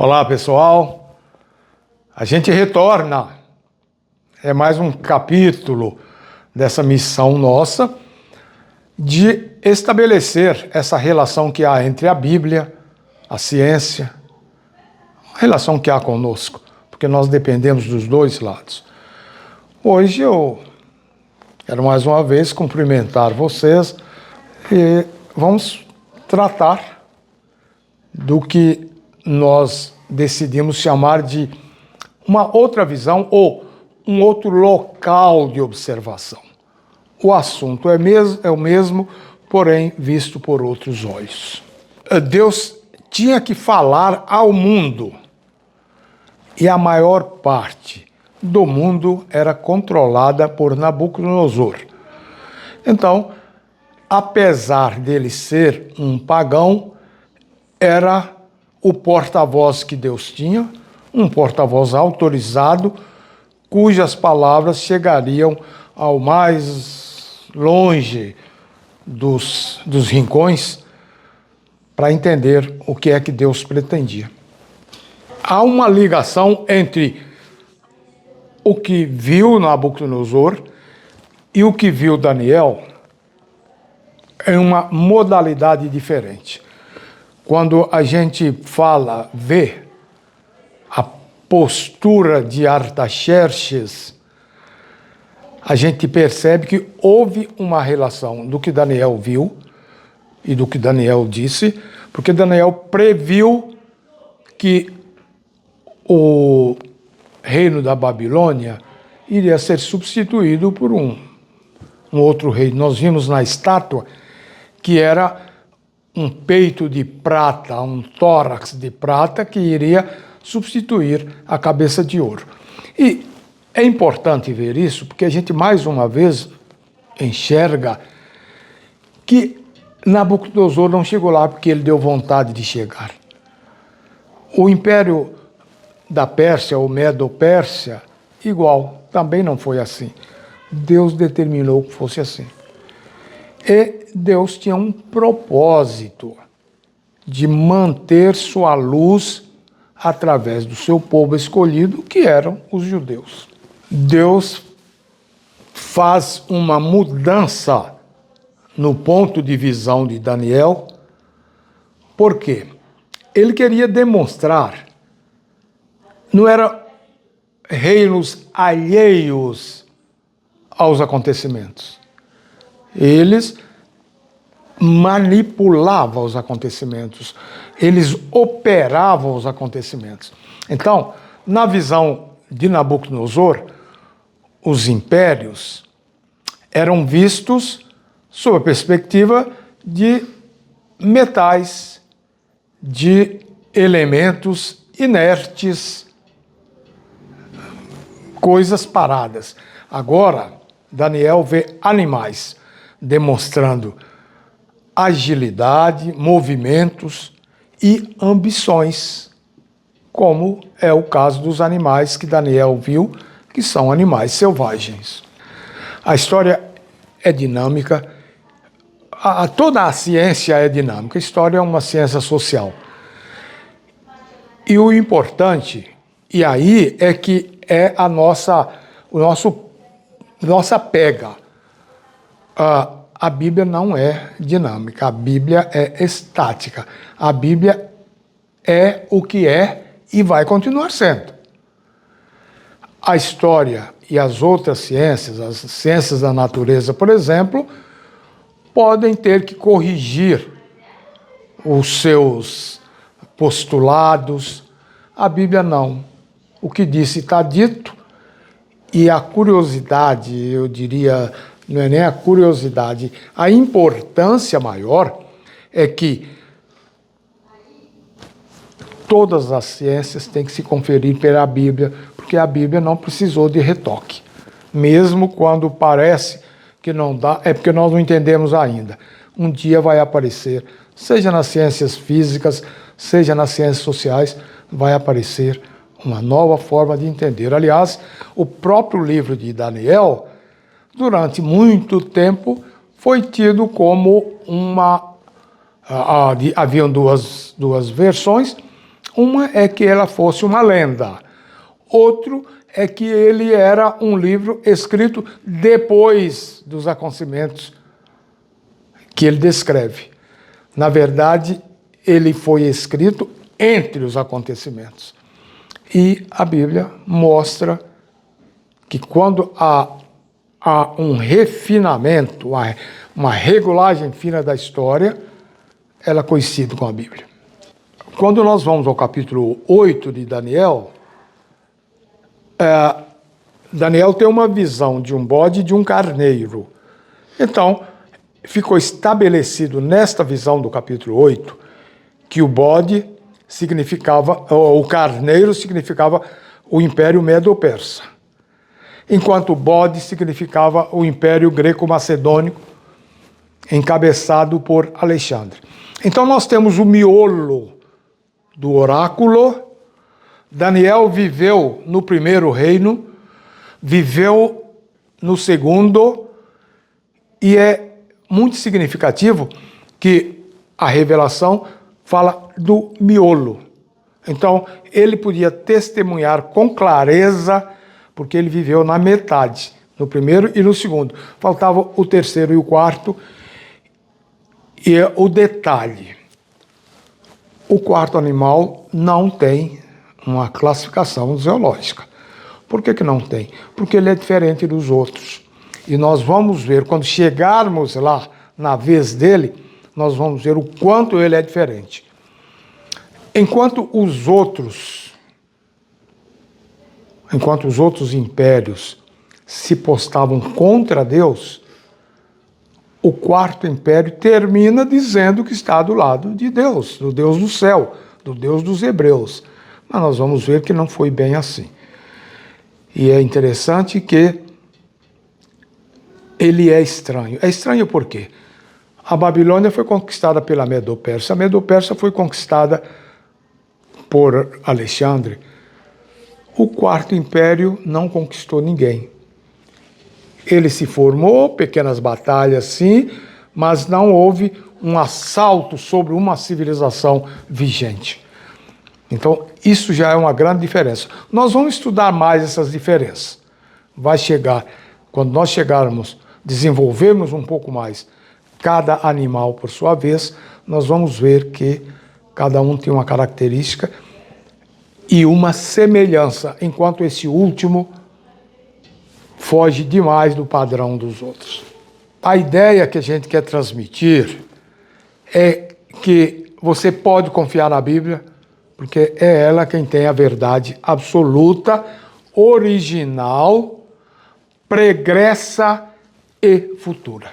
Olá, pessoal. A gente retorna. É mais um capítulo dessa missão nossa de estabelecer essa relação que há entre a Bíblia, a ciência, a relação que há conosco, porque nós dependemos dos dois lados. Hoje eu quero mais uma vez cumprimentar vocês e vamos tratar do que nós decidimos chamar de uma outra visão ou um outro local de observação. O assunto é o mesmo, porém visto por outros olhos. Deus tinha que falar ao mundo e a maior parte do mundo era controlada por Nabucodonosor. Então, apesar dele ser um pagão, era o porta-voz que Deus tinha, um porta-voz autorizado, cujas palavras chegariam ao mais longe dos rincões para entender o que é que Deus pretendia. Há uma ligação entre o que viu Nabucodonosor e o que viu Daniel em uma modalidade diferente. Quando a gente vê a postura de Artaxerxes, a gente percebe que houve uma relação do que Daniel viu e do que Daniel disse, porque Daniel previu que o reino da Babilônia iria ser substituído por um outro reino. Nós vimos na estátua que era um peito de prata, um tórax de prata que iria substituir a cabeça de ouro. E é importante ver isso porque a gente mais uma vez enxerga que Nabucodonosor não chegou lá porque ele deu vontade de chegar. O império da Pérsia, ou Medo-Pérsia, igual, também não foi assim. Deus determinou que fosse assim. E Deus tinha um propósito de manter sua luz através do seu povo escolhido, que eram os judeus. Deus faz uma mudança no ponto de visão de Daniel. Por quê? Ele queria demonstrar, não eram reinos alheios aos acontecimentos. Eles manipulavam os acontecimentos, eles operavam os acontecimentos. Então, na visão de Nabucodonosor, os impérios eram vistos sob a perspectiva de metais, de elementos inertes, coisas paradas. Agora, Daniel vê animais, demonstrando agilidade, movimentos e ambições, como é o caso dos animais que Daniel viu, que são animais selvagens. A história é dinâmica, toda a ciência é dinâmica, a história é uma ciência social. E o importante, e aí é que é a nossa pega. A Bíblia não é dinâmica, a Bíblia é estática. A Bíblia é o que é e vai continuar sendo. A história e as outras ciências, as ciências da natureza, por exemplo, podem ter que corrigir os seus postulados. A Bíblia não. O que disse está dito, e a curiosidade, eu diria, não é nem a curiosidade, a importância maior é que todas as ciências têm que se conferir pela Bíblia, porque a Bíblia não precisou de retoque. Mesmo quando parece que não dá, é porque nós não entendemos ainda. Um dia vai aparecer, seja nas ciências físicas, seja nas ciências sociais, vai aparecer uma nova forma de entender. Aliás, o próprio livro de Daniel, durante muito tempo, foi tido como haviam duas versões. Uma é que ela fosse uma lenda. Outro é que ele era um livro escrito depois dos acontecimentos que ele descreve. Na verdade, ele foi escrito entre os acontecimentos. E a Bíblia mostra que quando há um refinamento, uma regulagem fina da história, ela coincide com a Bíblia. Quando nós vamos ao capítulo 8 de Daniel, Daniel tem uma visão de um bode e de um carneiro. Então, ficou estabelecido nesta visão do capítulo 8 que o bode significava, o carneiro significava o Império Medo-Persa, enquanto o bode significava o Império Greco-Macedônico, encabeçado por Alexandre. Então nós temos o miolo do oráculo. Daniel viveu no primeiro reino, viveu no segundo, e é muito significativo que a revelação fala do miolo. Então, ele podia testemunhar com clareza, porque ele viveu na metade, no primeiro e no segundo. Faltava o terceiro e o quarto, e o detalhe: o quarto animal não tem uma classificação zoológica. Por que não tem? Porque ele é diferente dos outros. E nós vamos ver, quando chegarmos lá na vez dele, nós vamos ver o quanto ele é diferente. Enquanto os outros impérios se postavam contra Deus, o quarto império termina dizendo que está do lado de Deus, do Deus do céu, do Deus dos hebreus. Mas nós vamos ver que não foi bem assim. E é interessante que ele é estranho. É estranho por quê? A Babilônia foi conquistada pela Medo-Persa. A Medo-Persa foi conquistada por Alexandre. O quarto império não conquistou ninguém. Ele se formou, pequenas batalhas sim, mas não houve um assalto sobre uma civilização vigente. Então, isso já é uma grande diferença. Nós vamos estudar mais essas diferenças. Vai chegar, quando nós chegarmos, desenvolvermos um pouco mais cada animal por sua vez, nós vamos ver que cada um tem uma característica e uma semelhança, enquanto esse último foge demais do padrão dos outros. A ideia que a gente quer transmitir é que você pode confiar na Bíblia, porque é ela quem tem a verdade absoluta, original, pregressa e futura.